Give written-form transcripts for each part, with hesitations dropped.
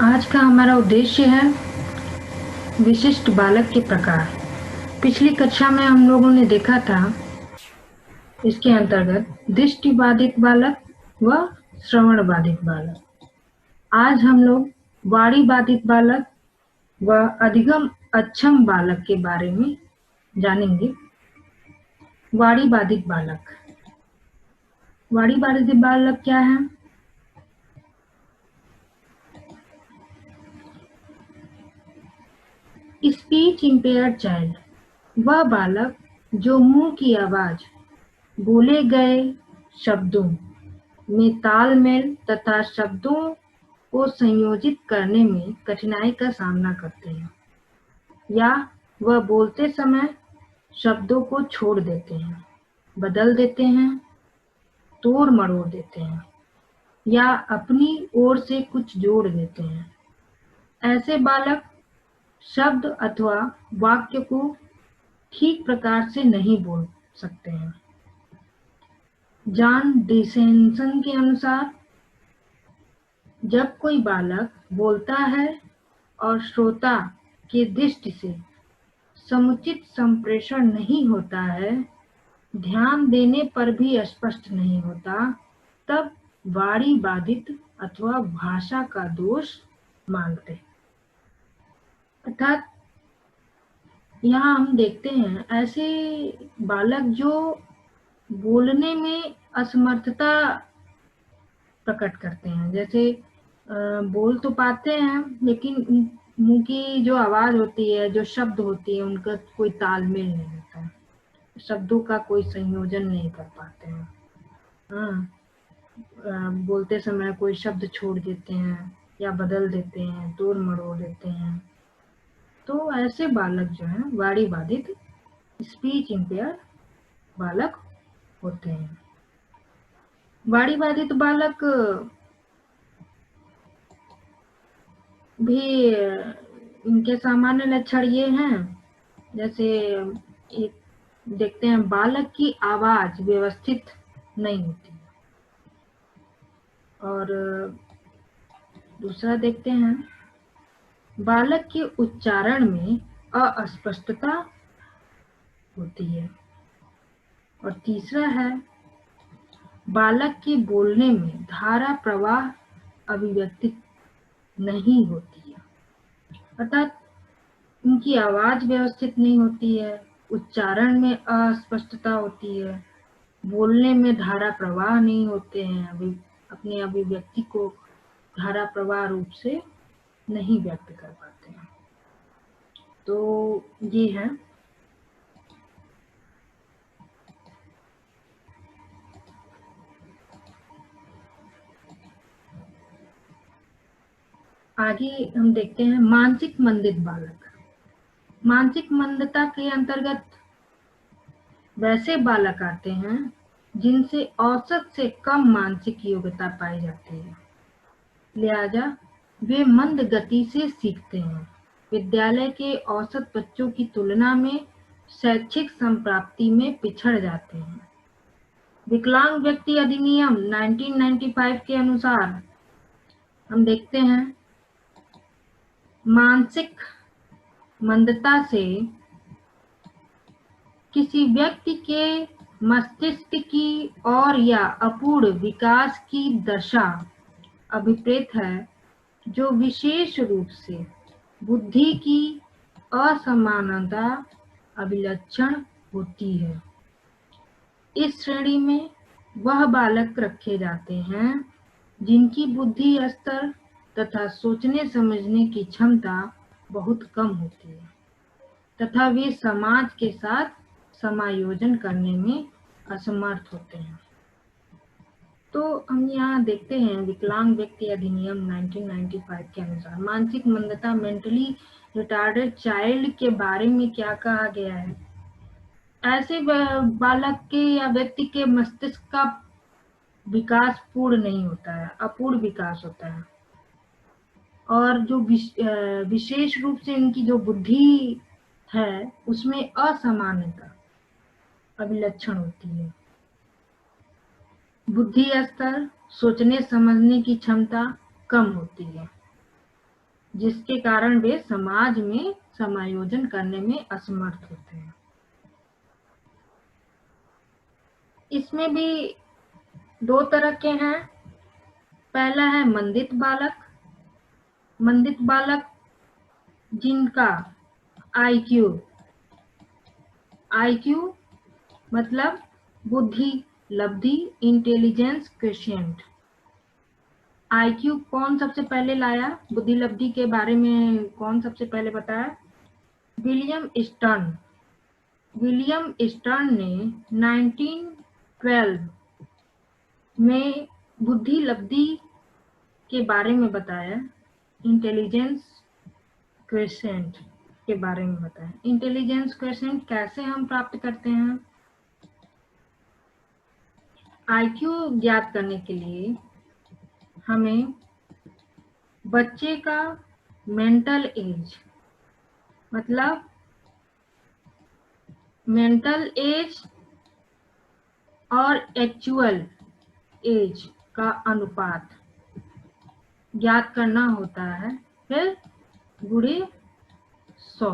आज का हमारा उद्देश्य है विशिष्ट बालक के प्रकार। पिछली कक्षा में हम लोगों ने देखा था इसके अंतर्गत दृष्टि बाधित बालक व श्रवण बाधित बालक। आज हम लोग वाणी बाधित बालक व अधिगम अक्षम बालक के बारे में जानेंगे। वाणी बाधित बालक। वाणी बाधित बालक क्या है? स्पीच इम्पेयर्ड चाइल्ड, वह बालक जो मुंह की आवाज, बोले गए शब्दों में तालमेल तथा शब्दों को संयोजित करने में कठिनाई का सामना करते हैं, या वह बोलते समय शब्दों को छोड़ देते हैं, बदल देते हैं, तोड़ मरोड़ देते हैं या अपनी ओर से कुछ जोड़ देते हैं। ऐसे बालक शब्द अथवा वाक्य को ठीक प्रकार से नहीं बोल सकते हैं। जॉन डिसेंसन के अनुसार जब कोई बालक बोलता है और श्रोता की दृष्टि से समुचित संप्रेषण नहीं होता है, ध्यान देने पर भी स्पष्ट नहीं होता, तब वाणी बाधित अथवा भाषा का दोष मानते हैं। अर्थात यहाँ हम देखते हैं ऐसे बालक जो बोलने में असमर्थता प्रकट करते हैं। जैसे बोल तो पाते हैं लेकिन मुंह की जो आवाज होती है, जो शब्द होती है, उनका कोई तालमेल नहीं होता है, शब्दों का कोई संयोजन नहीं कर पाते हैं। बोलते समय कोई शब्द छोड़ देते हैं या बदल देते हैं, तोड़ मरोड़ देते हैं। तो ऐसे बालक जो हैं वाणी बाधित, स्पीच इम्पेयर बालक होते हैं। वाणी बाधित बालक भी इनके सामान्य लक्षण ये हैं, जैसे एक देखते हैं बालक की आवाज व्यवस्थित नहीं होती, और दूसरा देखते हैं बालक के उच्चारण में अस्पष्टता होती है, और तीसरा है बालक के बोलने में धारा प्रवाह अभिव्यक्ति नहीं होती है। अर्थात उनकी आवाज व्यवस्थित नहीं होती है, उच्चारण में अस्पष्टता होती है, बोलने में धारा प्रवाह नहीं होते हैं, अपने अभिव्यक्ति को धारा प्रवाह रूप से नहीं व्यक्त कर पाते हैं। तो ये है आगे हम देखते हैं मानसिक मंदित बालक। मानसिक मंदता के अंतर्गत वैसे बालक आते हैं जिनसे औसत से कम मानसिक योग्यता पाई जाती है, लिहाजा वे मंद गति से सीखते हैं। विद्यालय के औसत बच्चों की तुलना में शैक्षिक संप्राप्ति में पिछड़ जाते हैं। विकलांग व्यक्ति अधिनियम 1995 के अनुसार हम देखते हैं मानसिक मंदता से किसी व्यक्ति के मस्तिष्क की और या अपूर्ण विकास की दशा अभिप्रेत है, जो विशेष रूप से बुद्धि की असमानता अभिलक्षण होती है। इस श्रेणी में वह बालक रखे जाते हैं जिनकी बुद्धि स्तर तथा सोचने समझने की क्षमता बहुत कम होती है तथा वे समाज के साथ समायोजन करने में असमर्थ होते हैं। तो हम यहाँ देखते हैं विकलांग व्यक्ति अधिनियम 1995 के अनुसार मानसिक मंदता, मेंटली रिटार्डेड चाइल्ड के बारे में क्या कहा गया है। ऐसे बालक के या व्यक्ति के मस्तिष्क का विकास पूर्ण नहीं होता है, अपूर्ण विकास होता है, और जो विशेष रूप से इनकी जो बुद्धि है उसमें असमानता अभिलक्षण होती है। बुद्धि स्तर, सोचने समझने की क्षमता कम होती है। जिसके कारण वे समाज में समायोजन करने में असमर्थ होते हैं। इसमें भी दो तरह के हैं। पहला है मंदित बालक। मंदित बालक जिनका आईक्यू मतलब बुद्धि लब्धि, इंटेलिजेंस क्वेश्चंट। आईक्यू कौन सबसे पहले लाया? बुद्धि लब्धि के बारे में कौन सबसे पहले बताया? विलियम स्टर्न ने 1912 में बुद्धि लब्धि के बारे में बताया, इंटेलिजेंस क्वेश्चंट के बारे में बताया। इंटेलिजेंस क्वेश्चंट कैसे हम प्राप्त करते हैं? आईक्यू ज्ञात करने के लिए हमें बच्चे का मेंटल एज मतलब मेंटल एज और एक्चुअल एज का अनुपात ज्ञात करना होता है। फिर गुणे 100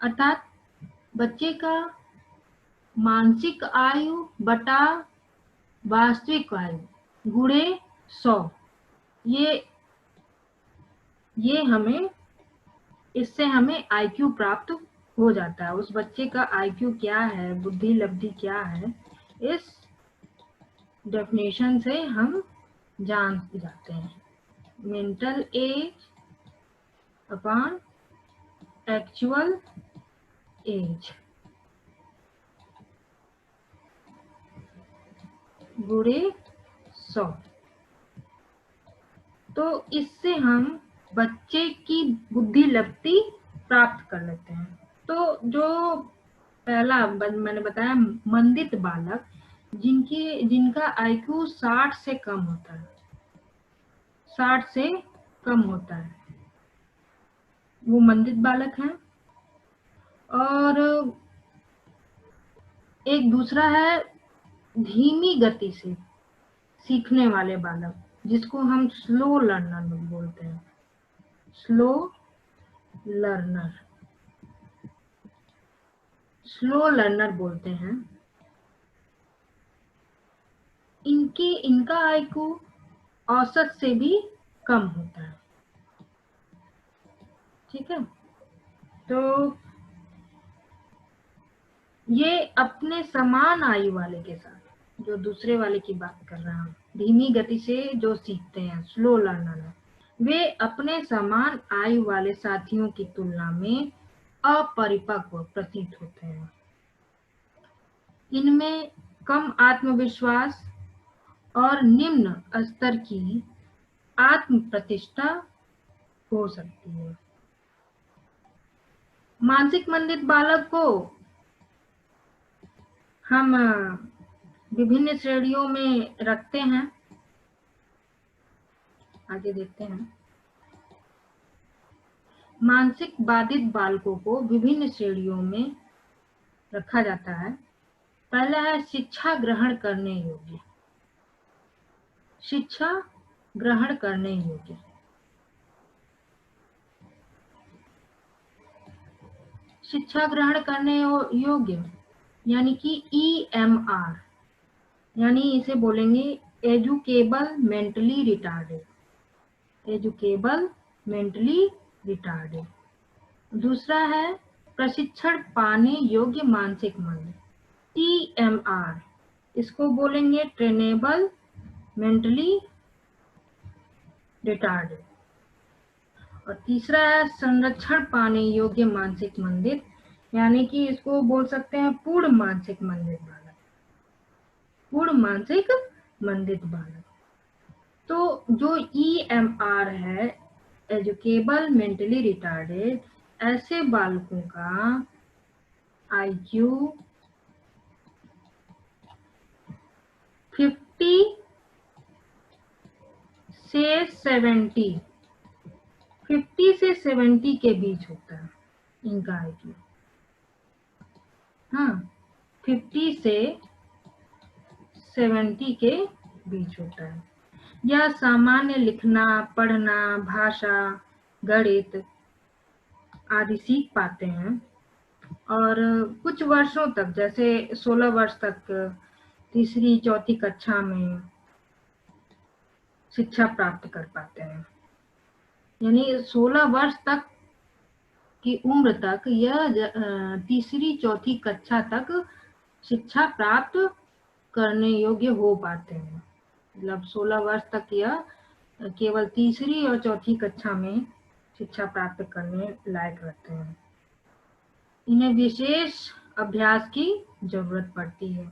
अर्थात बच्चे का मानसिक आयु बटा वास्तविक आयु गुणे 100। ये हमें इससे हमें आईक्यू प्राप्त हो जाता है। उस बच्चे का आईक्यू क्या है, बुद्धि लब्धि क्या है, इस डेफिनेशन से हम जान जाते हैं। Mental as upon actual as गुणे 100। तो इससे हम बच्चे की बुद्धि लब्धि प्राप्त कर लेते हैं। तो जो पहला मैंने बताया मंदित बालक जिनका आईक्यू 60 से कम होता है, 60 से कम होता है, वो मंदित बालक हैं। और एक दूसरा है धीमी गति से सीखने वाले बालक, जिसको हम स्लो लर्नर बोलते हैं। स्लो लर्नर बोलते हैं। इनका आईक्यू औसत से भी कम होता है। ठीक है, तो ये अपने समान आयु वाले के साथ, जो दूसरे वाले की बात कर रहा हूँ, धीमी गति से जो सीखते हैं, स्लो लर्नर है, वे अपने समान आयु वाले साथियों की तुलना में अपरिपक्व प्रतीत होते हैं। इनमें कम आत्मविश्वास और निम्न स्तर की आत्म प्रतिष्ठा हो सकती है। मानसिक मंदित बालक को हम विभिन्न श्रेणियों में रखते हैं। आगे देखते हैं। मानसिक बाधित बालकों को विभिन्न श्रेणियों में रखा जाता है। पहला है शिक्षा ग्रहण करने योग्य। शिक्षा ग्रहण करने योग्य। शिक्षा ग्रहण करने योग्य यानी कि EMR, यानी इसे बोलेंगे educable mentally retarded. Educable mentally retarded. दूसरा है प्रशिक्षण पाने योग्य मानसिक मंद, TMR, इसको बोलेंगे ट्रेनेबल मेंटली रिटार्डेड। और तीसरा है संरक्षण पाने योग्य मानसिक मंदित, यानी कि इसको बोल सकते हैं पूर्ण मानसिक मंदित बालक। पूर्ण मानसिक मंदित बालक। तो जो EMR है, एजुकेबल मेंटली रिटार्डेड, ऐसे बालकों का आईक्यू 50 से 70 के बीच होता है इनका आईक्यू। हाँ, 50 से 70 के बीच होता है। यह सामान्य लिखना, पढ़ना, भाषा, गणित आदि सीख पाते हैं और कुछ वर्षों तक, जैसे 16 वर्ष तक तीसरी चौथी कक्षा में शिक्षा प्राप्त कर पाते हैं। यानी 16 वर्ष तक की उम्र तक यह तीसरी चौथी कक्षा तक शिक्षा प्राप्त करने योग्य हो पाते हैं। मतलब 16 वर्ष तक यह केवल तीसरी और चौथी कक्षा में शिक्षा प्राप्त करने लायक रहते हैं। इन्हें विशेष अभ्यास की जरूरत पड़ती है।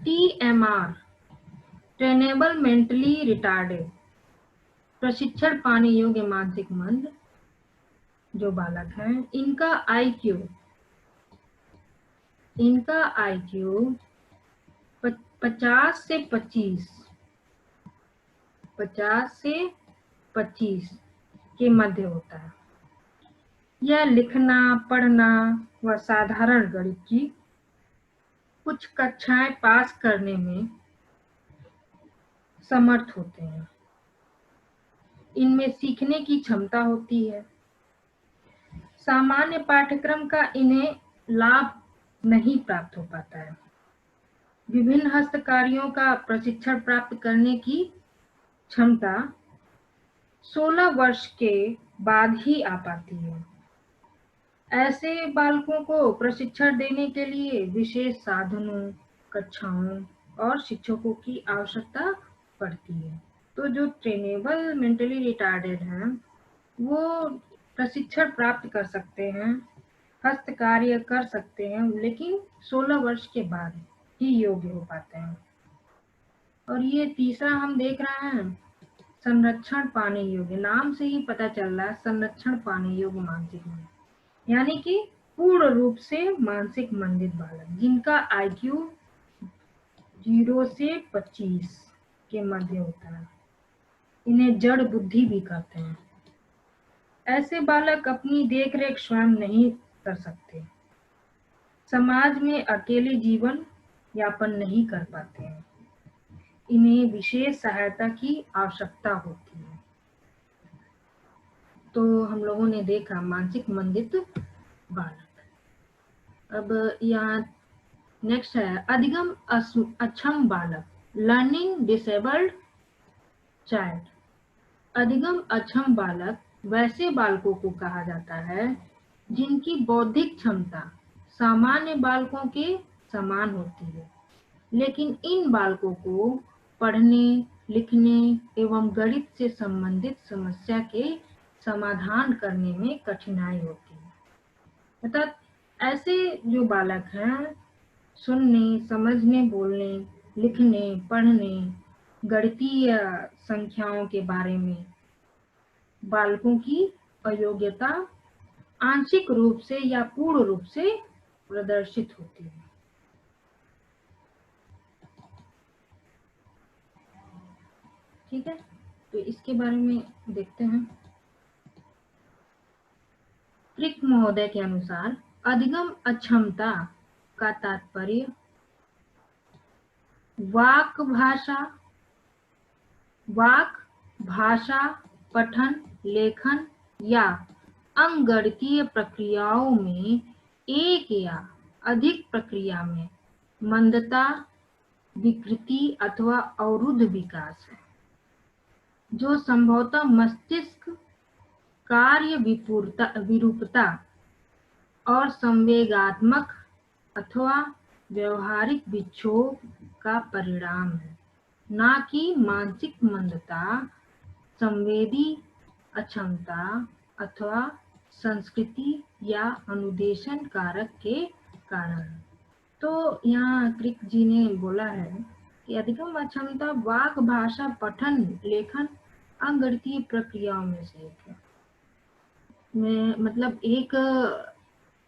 TMR, ट्रेनेबल मेंटली रिटार्डेड, प्रशिक्षण पाने योग्य मानसिक मंद जो बालक हैं, इनका IQ 50 से 25 के मध्य होता है। यह लिखना, पढ़ना व साधारण गणित की कुछ कक्षाएं पास करने में समर्थ होते हैं। इनमें सीखने की क्षमता होती है। सामान्य पाठ्यक्रम का इन्हें लाभ नहीं प्राप्त हो पाता है। विभिन्न हस्तकार्यों का प्रशिक्षण प्राप्त करने की क्षमता 16 वर्ष के बाद ही आ पाती है। ऐसे बालकों को प्रशिक्षण देने के लिए विशेष साधनों, कक्षाओं और शिक्षकों की आवश्यकता पड़ती है। तो जो ट्रेनेबल मेंटली रिटार्डेड हैं, वो प्रशिक्षण प्राप्त कर सकते हैं, हस्त कार्य कर सकते हैं, लेकिन 16 वर्ष के बाद ही योग्य हो पाते हैं। और ये तीसरा हम देख रहे हैं, संरक्षण पाने योग्य। नाम से ही पता चल रहा है संरक्षण पाने योग्य मानसिक मंद, यानी कि पूर्ण रूप से मानसिक मंदित बालक जिनका IQ 0 से 25 के मध्य होता है। इन्हें जड़ बुद्धि भी कहते हैं। ऐसे बालक अपनी देखरेख स्वयं नहीं कर सकते, समाज में अकेले जीवन यापन नहीं कर पाते हैं। इन्हें विशेष सहायता की आवश्यकता होती है। तो हम लोगों ने देखा मानसिक मंदित बालक। अब यहाँ नेक्स्ट है अधिगम अक्षम बालक, लर्निंग डिसेबल्ड चाइल्ड। अधिगम अक्षम बालक वैसे बालकों को कहा जाता है जिनकी बौद्धिक क्षमता सामान्य बालकों के समान होती है, लेकिन इन बालकों को पढ़ने, लिखने एवं गणित से संबंधित समस्या के समाधान करने में कठिनाई होती है। अर्थात ऐसे जो बालक हैं, सुनने, समझने, बोलने, लिखने, पढ़ने, गणितीय संख्याओं के बारे में बालकों की अयोग्यता आंशिक रूप से या पूर्ण रूप से प्रदर्शित होती है। ठीक है, तो इसके बारे में देखते हैं। क्रिक महोदय के अनुसार अधिगम अक्षमता का तात्पर्य वाक भाषा, पठन, लेखन या अंगगणितीय प्रक्रियाओं में एक या अधिक प्रक्रिया में मंदता, विकृति अथवा अवरुद्ध विकास है, जो संभवतः मस्तिष्क कार्य विरूपता और संवेगात्मक अथवा व्यवहारिक विक्षोभ का परिणाम है, न कि मानसिक मंदता, संवेदी अक्षमता अथवा संस्कृति या अनुदेशन कारक के कारण। तो यहाँ क्रिक जी ने बोला है कि अधिगम अक्षमता वाक, भाषा, पठन, लेखन, अंगगणितीय प्रक्रियाओं में से एक है। मतलब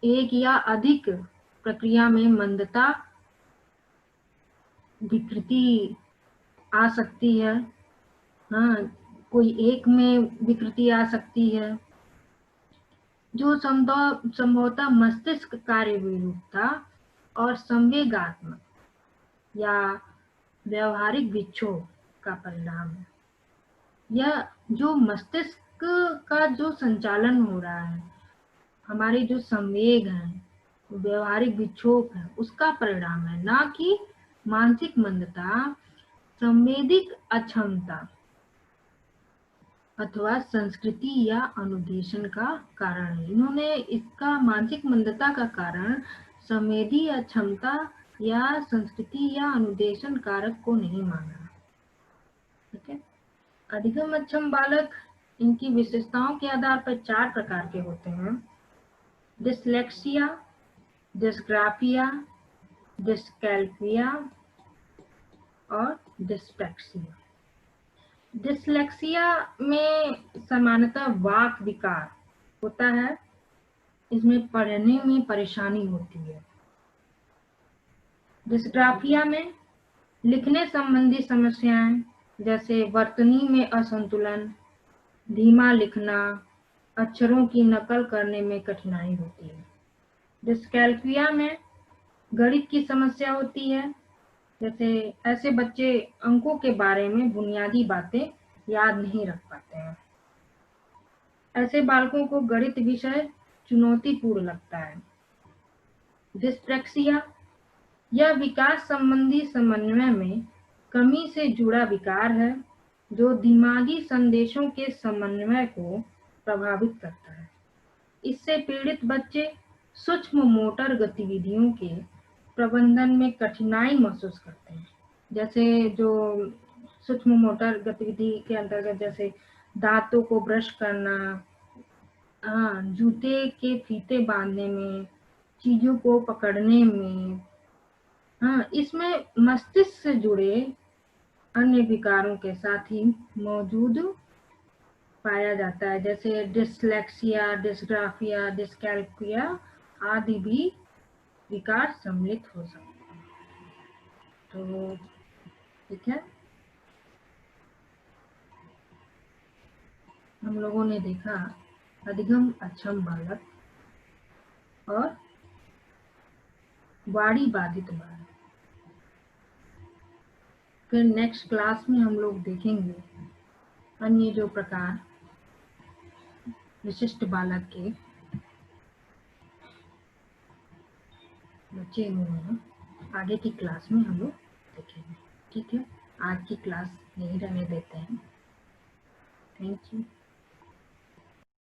एक या अधिक प्रक्रिया में मंदता, विकृति आ सकती है। हाँ, कोई एक में विकृति आ सकती है जो संभवतः मस्तिष्क कार्य विरूपता और संवेगात्मक या व्यवहारिक विक्षोभ का परिणाम है। यह जो मस्तिष्क का जो संचालन हो रहा है, हमारे जो संवेग हैं, व्यवहारिक विक्षोभ है, उसका परिणाम है, ना कि मानसिक मंदता, संवेदिक अक्षमता अथवा संस्कृति या अनुदेशन का कारण है। इन्होंने इसका मानसिक मंदता का कारण संवेदी अक्षमता या संस्कृति या अनुदेशन कारक को नहीं माना। ठीक है। अधिगम अक्षम बालक, इनकी विशेषताओं के आधार पर 4 प्रकार के होते हैं: डिसलेक्सिया, डिस्ग्राफिया, डिस्कैल्कुलिया और डिस्प्रैक्सिया। डिसलेक्सिया में सामान्यतः वाक विकार होता है, इसमें पढ़ने में परेशानी होती है। डिस्ग्राफिया में लिखने संबंधी समस्याएं, जैसे वर्तनी में असंतुलन, धीमा लिखना, अक्षरों की नकल करने में कठिनाई होती है। डिस्कैल्कुलिया में गणित की समस्या होती है, जैसे ऐसे बच्चे अंकों के बारे में बुनियादी बातें याद नहीं रख पाते हैं। ऐसे बालकों को गणित विषय चुनौतीपूर्ण लगता है। डिस्प्रैक्सिया, यह विकास संबंधी समन्वय में कमी से जुड़ा विकार है, जो दिमागी संदेशों के समन्वय को प्रभावित करता है। इससे पीड़ित बच्चे सूक्ष्म मोटर गतिविधियों के प्रबंधन में कठिनाई महसूस करते हैं। जैसे जो सूक्ष्म मोटर गतिविधि के अंतर्गत, जैसे दांतों को ब्रश करना, जूते के फीते बांधने में, चीजों को पकड़ने में, इसमें मस्तिष्क से जुड़े अन्य विकारों के साथ ही मौजूद पाया जाता है, जैसे डिसलेक्सिया, डिस्ग्राफिया, डिस्कैल्कुलिया आदि भी विकार सम्मिलित हो सकते हैं। तो ठीक है, हम लोगों ने देखा अधिगम अक्षम बालक और वाणी बाधित बालक। फिर नेक्स्ट क्लास में हम लोग देखेंगे अन्य जो प्रकार विशिष्ट बालक के बचे हुए हैं, आगे की क्लास में हम लोग देखेंगे। ठीक है, आज की क्लास यहीं रहने देते हैं। Thank you.